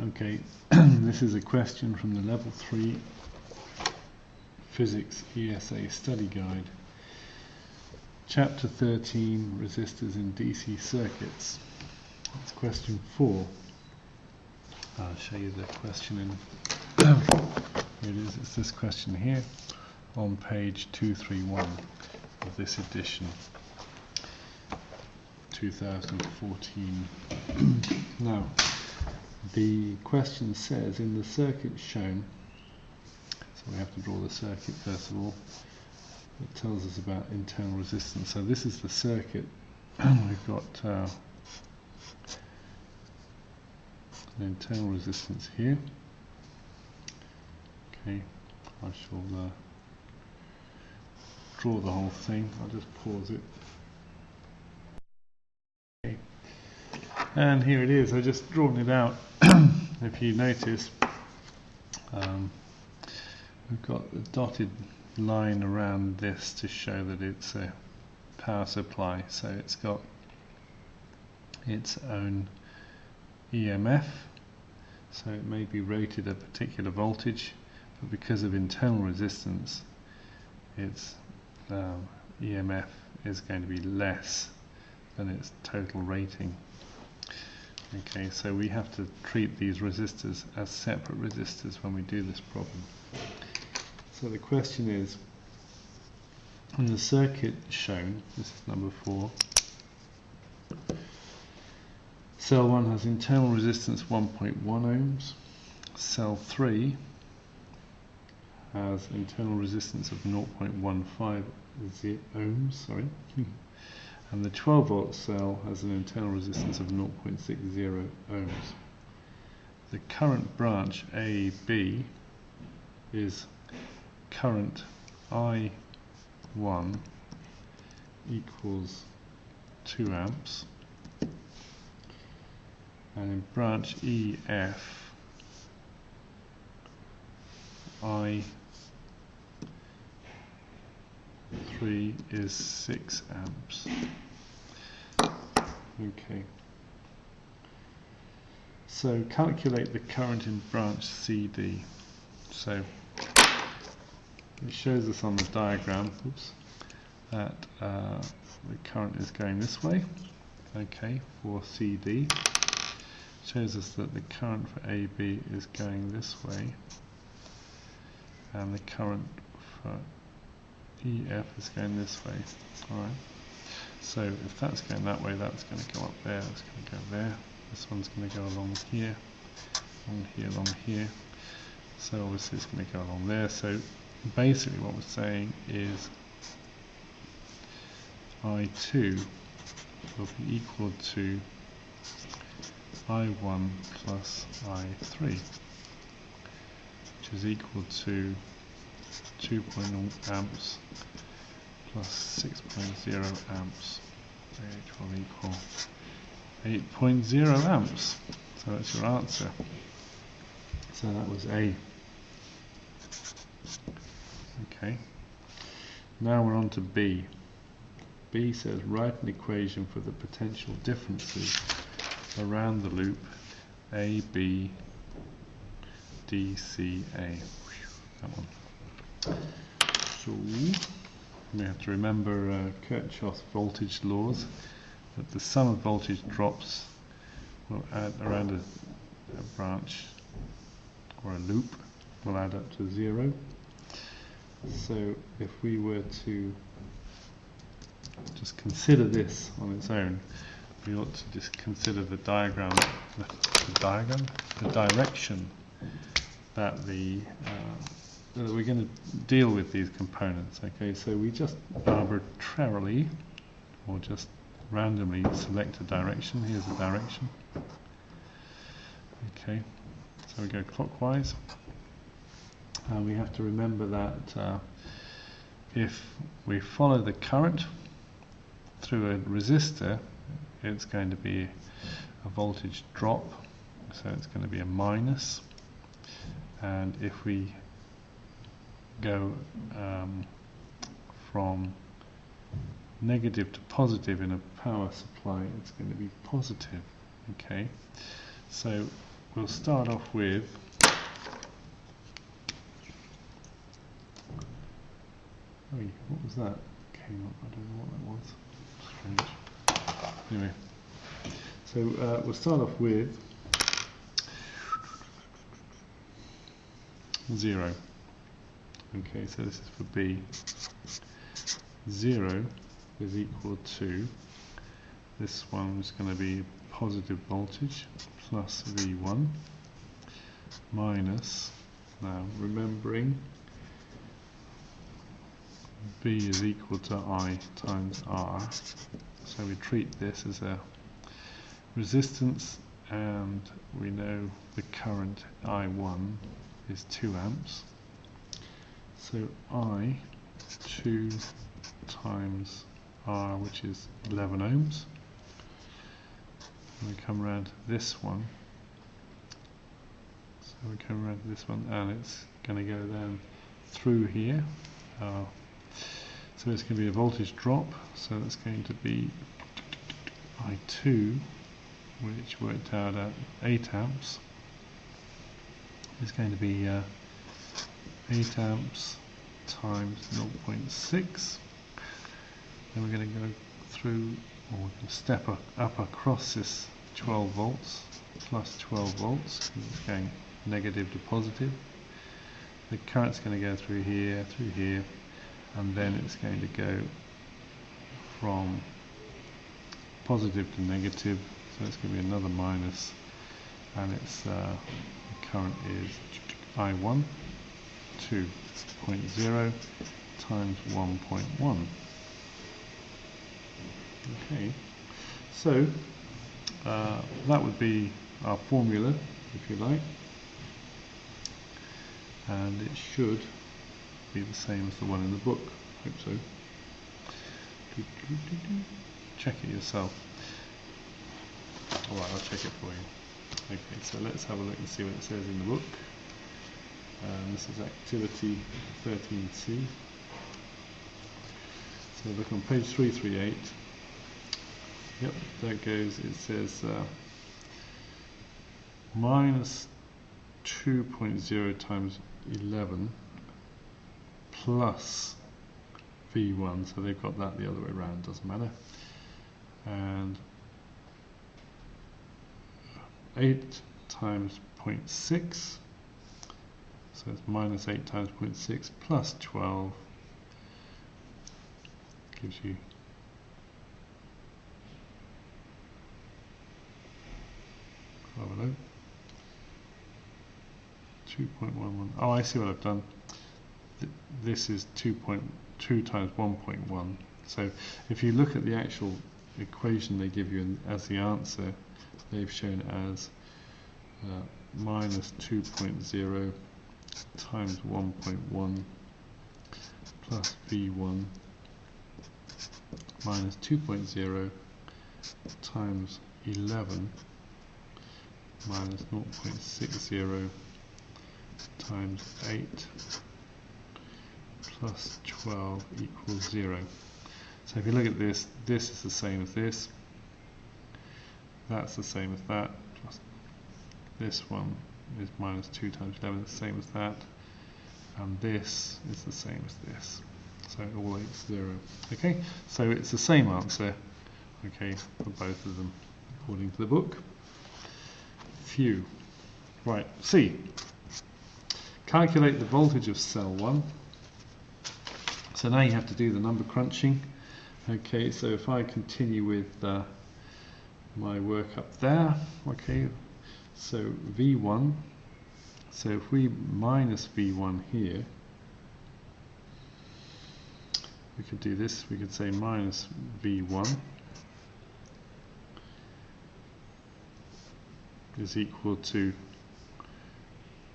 Okay, this is a question from the Level 3 Physics ESA Study Guide. Chapter 13, Resistors in DC Circuits. It's question 4. I'll show you the question in... Here it is, it's this question here on page 231 of this edition, 2014. Now, the question says, in the circuit shown, so we have to draw the circuit first of all. It tells us about internal resistance. So this is the circuit. We've got an internal resistance here. Okay, I shall draw the whole thing. I'll just pause it. Okay. And here it is. I've just drawn it out. If you notice, we've got the dotted line around this to show that it's a power supply. So it's got its own EMF. So it may be rated at a particular voltage, but because of internal resistance, its EMF is going to be less than its total rating. Okay, so we have to treat these resistors as separate resistors when we do this problem. So the question is, in the circuit shown, this is number 4, cell 1 has internal resistance 1.1 ohms, cell 3 has internal resistance of 0.15 ohms, and the 12 volt cell has an internal resistance of 0.60 ohms. The current branch AB is current I1 equals 2 amps, and in branch EF I3 is 6 amps. Okay, so calculate the current in branch CD. So it shows us on the diagram, that the current is going this way. Okay, for CD. Shows us that the current for AB is going this way, and the current for EF is going this way. Alright, so if that's going that way, that's going to go up there, that's going to go there, this one's going to go along here, along here, so obviously it's going to go along there. So basically what we're saying is I2 will be equal to I1 plus I3, which is equal to 2.0 amps plus 6.0 amps, which will equal 8.0 amps. So that's your answer. So that was A. Okay. Now we're on to B. B says write an equation for the potential differences around the loop A, B, D, C, A. That one. So we have to remember Kirchhoff's voltage laws, that the sum of voltage drops will add around a branch or a loop will add up to 0. So if we were to just consider this on its own, we ought to just consider the direction that that we're going to deal with these components. Okay, so we just arbitrarily or just randomly select a direction. Here's the direction. Okay, so we go clockwise. We have to remember that if we follow the current through a resistor, it's going to be a voltage drop, so it's going to be a minus. And if we go from negative to positive in a power supply, it's going to be positive. Okay, so we'll start off with what was that? Came up, I don't know what that was. Strange. Anyway, so we'll start off with 0. Okay, so this is for B. 0 is equal to, this one is going to be positive voltage plus V1 minus, now remembering B is equal to I times R, so we treat this as a resistance, and we know the current I1 is 2 amps, so I 2 times R, which is 11 ohms. And we come around to this one, so we come around to this one, and it's going to go down through here. So it's going to be a voltage drop, so it's going to be I2, which worked out at 8 amps. It's going to be 8 amps times 0.6. Then we're going to go through, or we can step up across this 12 volts, plus 12 volts, because it's going negative to positive. The current's going to go through here, and then it's going to go from positive to negative, so it's going to be another minus, and it's the current is I1 2.0 times 1.1. Okay, so that would be our formula, if you like, and it should be the same as the one in the book. Hope so. Check it yourself. Alright, I'll check it for you. Okay, so let's have a look and see what it says in the book. This is activity 13c. So look on page 338. Yep, there it goes. It says minus 2.0 times 11 plus V1, so they've got that the other way around, doesn't matter, and 8 times 0.6, so it's minus 8 times 0.6 plus 12 gives you 2.11. Oh, I see what I've done. This is 2.2 times 1.1. So if you look at the actual equation they give you as the answer, they've shown as minus 2.0 times 1.1 plus V1 minus 2.0 times 11 minus 0.60 times 8 plus 12 equals 0. So if you look at this, this is the same as this, that's the same as that, plus this one is minus 2 times 11, the same as that, and this is the same as this. So it all equals 0. Okay, so it's the same answer, okay, for both of them according to the book. Phew. Right, C. Calculate the voltage of cell 1. So now you have to do the number crunching. Okay, so if I continue with my work up there, okay, so V1, so if we minus V1 here, we could do this, we could say minus V1 is equal to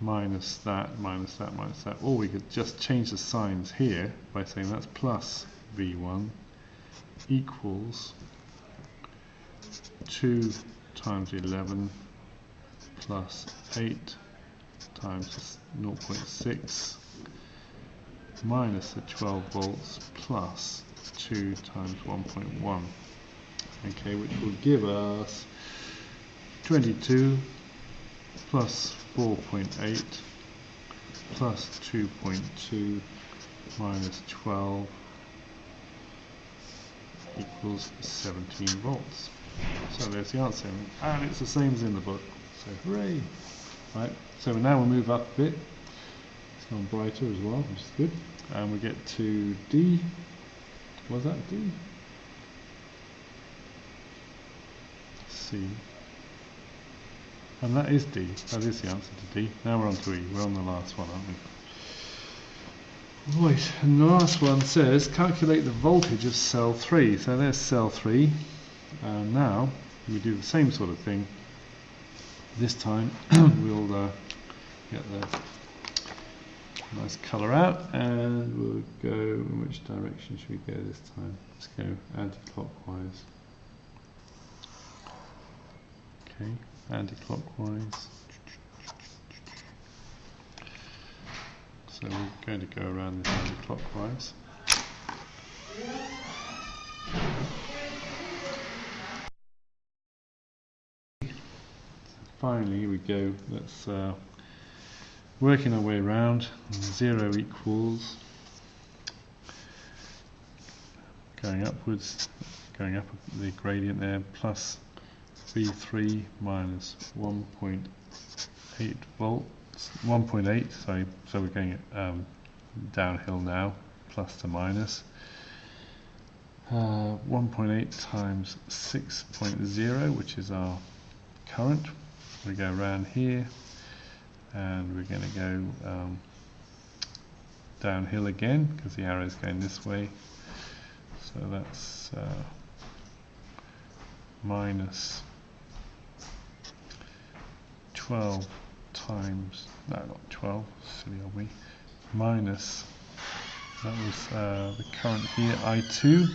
minus that, minus that, minus that, or we could just change the signs here by saying that's plus V1 equals 2 times 11 plus 8 times 0.6 minus the 12 volts plus 2 times 1.1, okay, which will give us 22 plus 4.8 plus 2.2 minus 12 equals 17 volts. So there's the answer, and it's the same as in the book, so hooray! Right, so now we'll move up a bit. It's gone brighter as well, which is good, and we get to D. Was that D? C. And that is D. That is the answer to D. Now we're on to E. We're on the last one, aren't we? Right, and the last one says calculate the voltage of cell 3. So there's cell 3. And now we do the same sort of thing. This time we'll get the nice colour out, and we'll go, in which direction should we go this time? Let's go anti-clockwise. Okay, anti-clockwise. So we're going to go around this anti-clockwise. Finally, here we go. Let's working our way around. 0 equals going upwards, going up the gradient there, plus V3 minus 1.8 volts, 1.8. Sorry, so we're going downhill now, plus to minus. 1.8 times 6.0, which is our current. We go around here, and we're going to go downhill again because the arrow is going this way. So that's minus 12 times, no, not 12, silly old me, minus, that was the current here, I2.